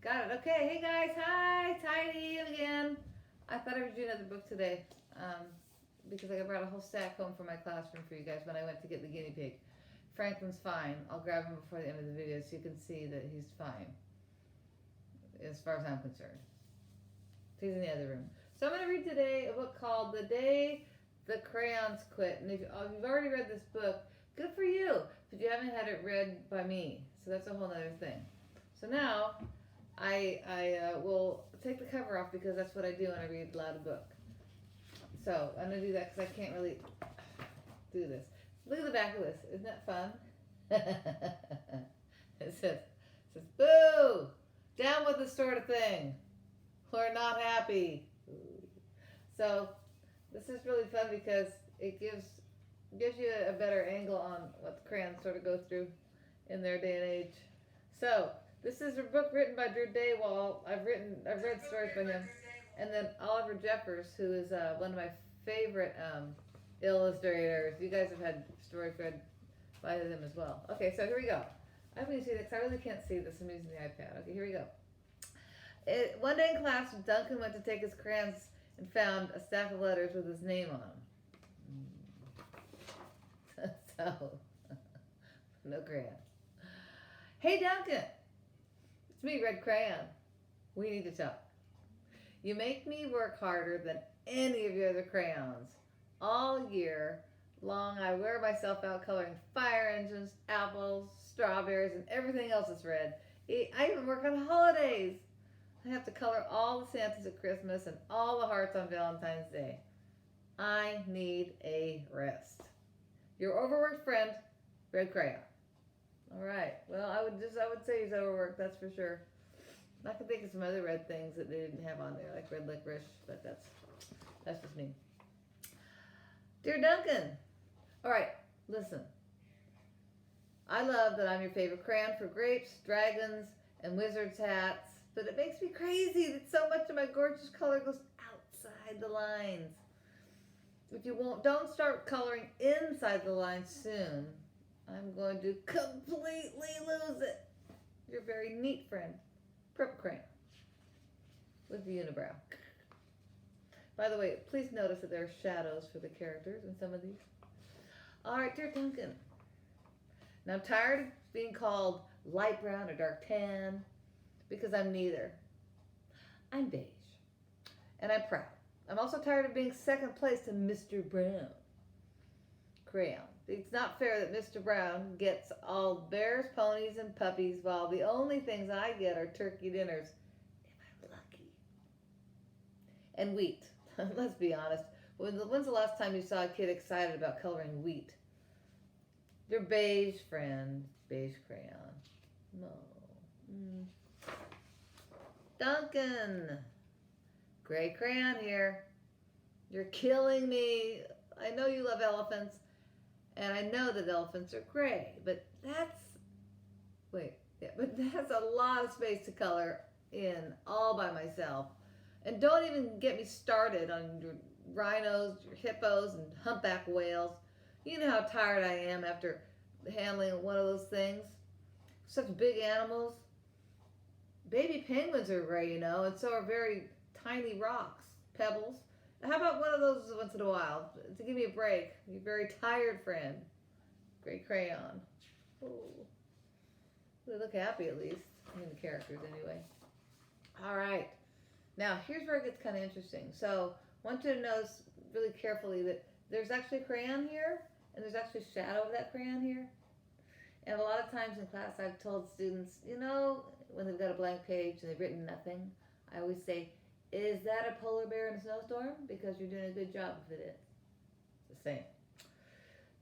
Got it. Okay. Hey guys. Hi. Tidy again. I thought I would do another book today because I brought a whole stack home from my classroom for you guys when I went to get the guinea pig. Franklin's fine. I'll grab him before the end of the video so you can see that he's fine as far as I'm concerned. He's in the other room. So I'm going to read today a book called The Day the Crayons Quit. And if you've already read this book, good for you. But you haven't had it read by me. So that's a whole other thing. So now I will take the cover off because that's what I do when I read aloud a book. So I'm going to do that because I can't really do this. Look at the back of this. Isn't that fun? it says, boo! Down with the sort of thing. We're not happy. So this is really fun because it gives you a better angle on what the crayons sort of go through in their day and age. So this is a book written by Drew Daywall. I've read stories by him, and then Oliver Jeffers, who is one of my favorite illustrators. You guys have had stories read by them as well. Okay, so here we go. I hope you see this. I really can't see this. I'm using the iPad. Okay, here we go. One day in class, Duncan went to take his crayons and found a stack of letters with his name on them. So, no crayon. Hey, Duncan. It's me, Red Crayon. We need to talk. You make me work harder than any of your other crayons. All year long, I wear myself out coloring fire engines, apples, strawberries, and everything else that's red. I even work on holidays. I have to color all the Santas at Christmas and all the hearts on Valentine's Day. I need a rest. Your overworked friend, Red Crayon. All right. Well, I would say he's overworked. That's for sure. I can think of some other red things that they didn't have on there, like red licorice, but that's just me. Dear Duncan. All right. Listen. I love that I'm your favorite crayon for grapes, dragons, and wizards' hats. But it makes me crazy that so much of my gorgeous color goes outside the lines. If you don't start coloring inside the lines soon, I'm going to completely lose it. Your very neat friend, Purple Crayon, with the unibrow. By the way, please notice that there are shadows for the characters in some of these. All right, dear Duncan. Now I'm tired of being called light brown or dark tan. Because I'm neither. I'm beige. And I'm proud. I'm also tired of being second place to Mr. Brown. Crayon. It's not fair that Mr. Brown gets all bears, ponies, and puppies while the only things I get are turkey dinners. If I'm lucky. And wheat. Let's be honest. When's the last time you saw a kid excited about coloring wheat? Your beige friend. Beige crayon. No. Duncan, gray crayon here. You're killing me. I know you love elephants, and I know that elephants are gray, but that's a lot of space to color in all by myself. And don't even get me started on your rhinos, your hippos, and humpback whales. You know how tired I am after handling one of those things. Such big animals. Baby penguins are gray, and so are very tiny rocks, pebbles. How about one of those once in a while to give me a break? Your very tired friend, Gray Crayon. Ooh. They look happy at least. I mean, the characters anyway. All right. Now, here's where it gets kind of interesting. So, I want you to notice really carefully that there's actually a crayon here, and there's actually a shadow of that crayon here. And a lot of times in class, I've told students, when they've got a blank page and they've written nothing, I always say, is that a polar bear in a snowstorm? Because you're doing a good job if it is. It's the same.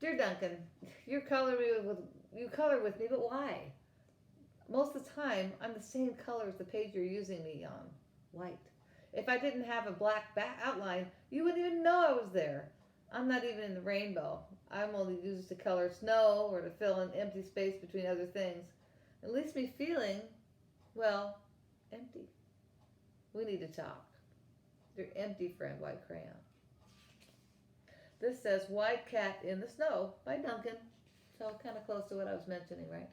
Dear Duncan, you color with me, but why? Most of the time, I'm the same color as the page you're using me on, white. If I didn't have a black outline, you wouldn't even know I was there. I'm not even in the rainbow. I'm only used to color snow or to fill in empty space between other things. It leaves me feeling, well, empty. We need to talk. Your empty friend, White Crayon. This says White Cat in the Snow by Duncan. So kind of close to what I was mentioning, right?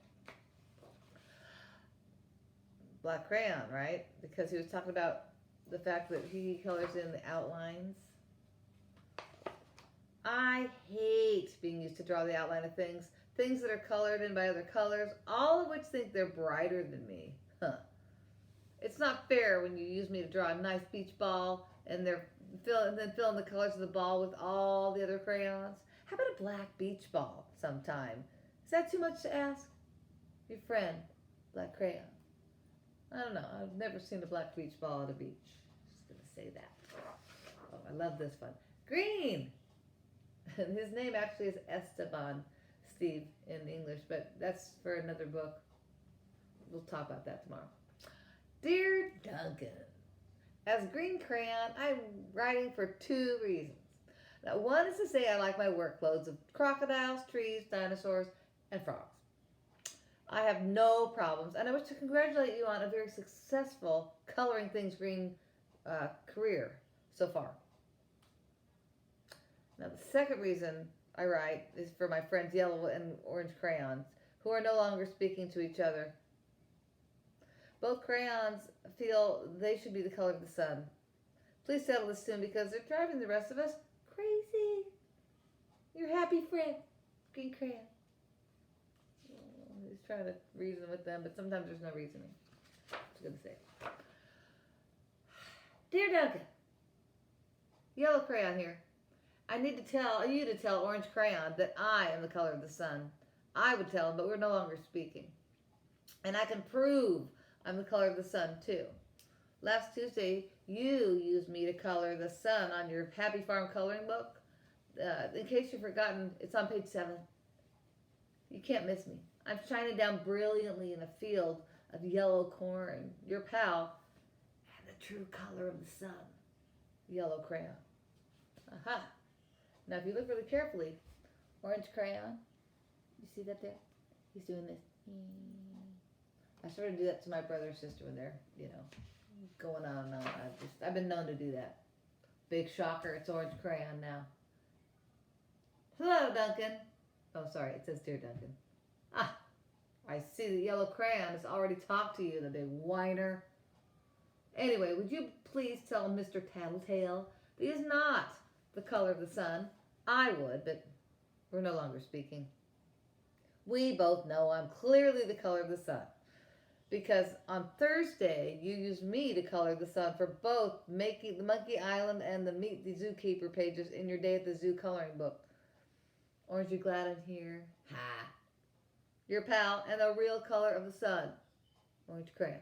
black crayon, right? Because he was talking about the fact that he colors in the outlines. I hate being used to draw the outline of things. Things that are colored in by other colors, all of which think they're brighter than me. Huh. It's not fair when you use me to draw a nice beach ball and then fill in the colors of the ball with all the other crayons. How about a black beach ball sometime? Is that too much to ask? Your friend, black crayon. I don't know. I've never seen a black beach ball at a beach. Just going to say that. Oh, I love this one. Green. And his name actually is Esteban Steve in English, but that's for another book. We'll talk about that tomorrow. Dear Duncan, as green crayon, I'm writing for 2 reasons. Now, one is to say I like my workloads of crocodiles, trees, dinosaurs, and frogs. I have no problems, and I wish to congratulate you on a very successful coloring things green career so far. Now, the second reason I write is for my friends yellow and orange crayons, who are no longer speaking to each other. Both crayons feel they should be the color of the sun. Please settle this soon because they're driving the rest of us crazy. Your happy friend, green crayon. He's trying to reason with them, but sometimes there's no reasoning. I was going to say. Dear Duncan, yellow crayon here. I need to tell you to tell orange crayon that I am the color of the sun. I would tell him, but we're no longer speaking. And I can prove I'm the color of the sun, too. Last Tuesday, you used me to color the sun on your Happy Farm coloring book. In case you've forgotten, it's on page 7. You can't miss me. I'm shining down brilliantly in a field of yellow corn, your pal, and the true color of the sun, yellow crayon. Aha. Now, if you look really carefully, orange crayon, you see that there? He's doing this. I sort of do that to my brother or sister when they're, going on and on. I've been known to do that. Big shocker, it's orange crayon now. Hello, Duncan. Oh, sorry, it says Dear Duncan. Ah, I see the yellow crayon has already talked to you, the big whiner. Anyway, would you please tell Mr. Tattletale that he is not the color of the sun? I would, but we're no longer speaking. We both know I'm clearly the color of the sun. Because on Thursday, you used me to color the sun for both Making the Monkey Island and the Meet the Zookeeper pages in your Day at the Zoo coloring book. Aren't you glad I'm here? Ha! Your pal and the real color of the sun. Orange crayon.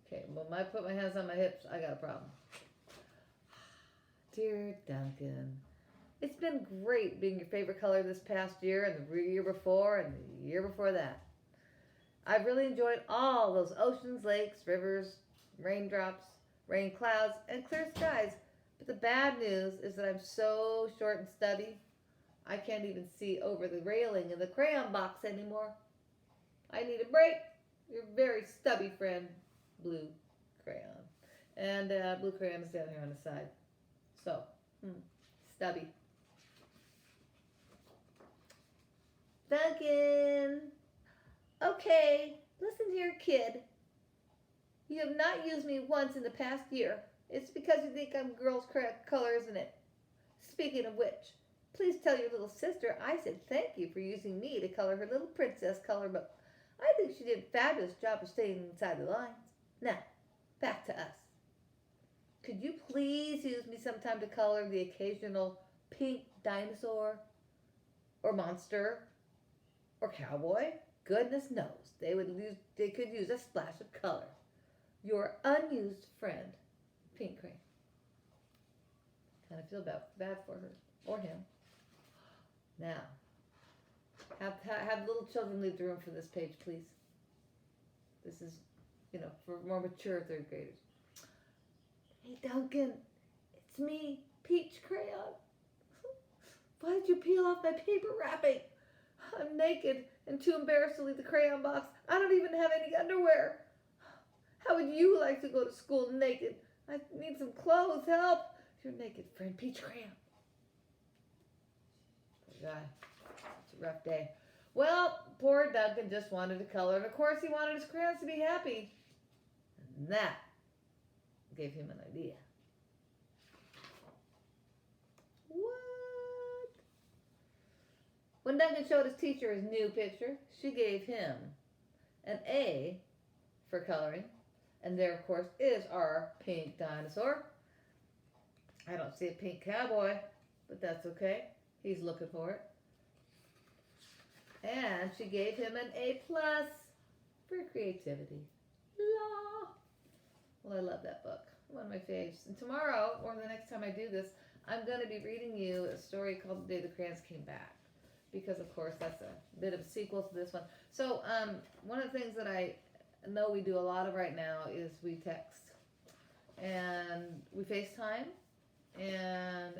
Okay, well, when I put my hands on my hips, I got a problem. Dear Duncan, it's been great being your favorite color this past year and the year before and the year before that. I've really enjoyed all those oceans, lakes, rivers, raindrops, rain clouds, and clear skies. But the bad news is that I'm so short and stubby, I can't even see over the railing in the crayon box anymore. I need a break. Your very stubby friend, blue crayon. And blue crayon is down here on the side. So, stubby. Duncan. Okay, listen here, kid. You have not used me once in the past year. It's because you think I'm girl's color, isn't it? Speaking of which, please tell your little sister I said thank you for using me to color her little princess color book. I think she did a fabulous job of staying inside the lines. Now, back to us. Could you please use me sometime to color the occasional pink dinosaur or monster or cowboy? Goodness knows they could use a splash of color. Your unused friend, Pink Crayon. Kind of feel bad for her or him. Now, have little children leave the room for this page, please. This is, for more mature third graders. Hey, Duncan, it's me, Peach Crayon. Why did you peel off my paper wrapping? I'm naked and too embarrassed to leave the crayon box. I don't even have any underwear. How would you like to go to school naked? I need some clothes. Help. Your naked friend, Peach Crayon. Poor guy. It's a rough day. Well, poor Duncan just wanted to color, and of course he wanted his crayons to be happy. And that gave him an idea. What? When Duncan showed his teacher his new picture, she gave him an A for coloring. And there, of course, is our pink dinosaur. I don't see a pink cowboy, but that's okay. He's looking for it. And she gave him an A+ for creativity. La. Well, I love that book. One of my faves. And tomorrow, or the next time I do this, I'm going to be reading you a story called The Day the Crayons Came Back. Because, of course, that's a bit of a sequel to this one. So, one of the things that I know we do a lot of right now is we text. And we FaceTime. And,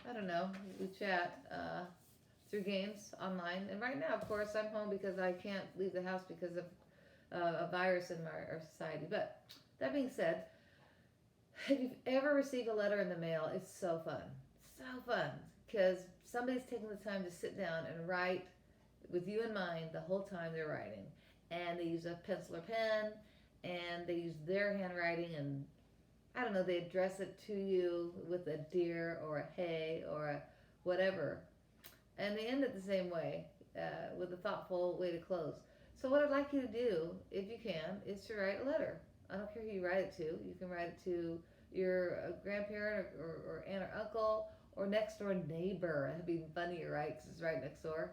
I don't know, we chat through games online. And right now, of course, I'm home because I can't leave the house because of a virus in our society. But that being said, if you've ever received a letter in the mail, it's so fun. So fun. Because somebody's taking the time to sit down and write with you in mind the whole time they're writing. And they use a pencil or pen, and they use their handwriting, and I don't know, they address it to you with a dear or a hey or a whatever. And they end it the same way, with a thoughtful way to close. So what I'd like you to do, if you can, is to write a letter. I don't care who you write it to. You can write it to your grandparent or aunt or uncle or next door neighbor. That'd be funnier, right? Because it's right next door.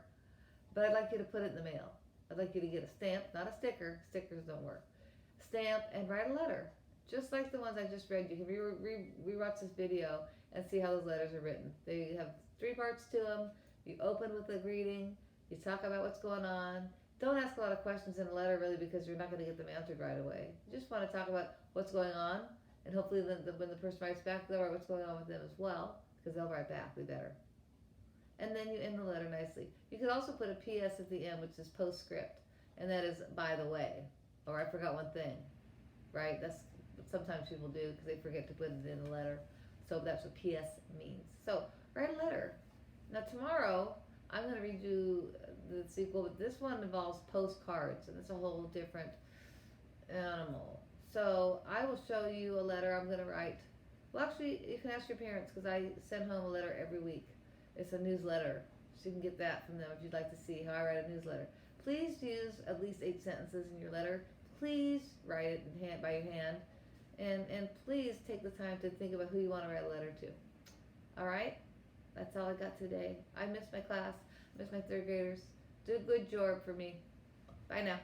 But I'd like you to put it in the mail. I'd like you to get a stamp, not a sticker. Stickers don't work. Stamp and write a letter. Just like the ones I just read you. Can rewatch this video and see how those letters are written. They have 3 parts to them. You open with a greeting. You talk about what's going on. Don't ask a lot of questions in a letter, really, because you're not going to get them answered right away. You just want to talk about what's going on, and hopefully when the person writes back, they'll write what's going on with them as well, because they'll write back. They better. And then you end the letter nicely. You could also put a PS at the end, which is postscript, and that is by the way, or I forgot one thing, right? That's what sometimes people do because they forget to put it in the letter. So that's what PS means. So write a letter. Now tomorrow I'm going to read you the sequel, but this one involves postcards, and it's a whole different animal. So I will show you a letter I'm going to write. Well, actually, you can ask your parents because I send home a letter every week. It's a newsletter, so you can get that from them if you'd like to see how I write a newsletter. Please use at least 8 sentences in your letter. Please write it in hand, by your hand, and please take the time to think about who you want to write a letter to. All right? That's all I got today. I miss my class. I miss my 3rd graders. Do a good job for me. Bye now.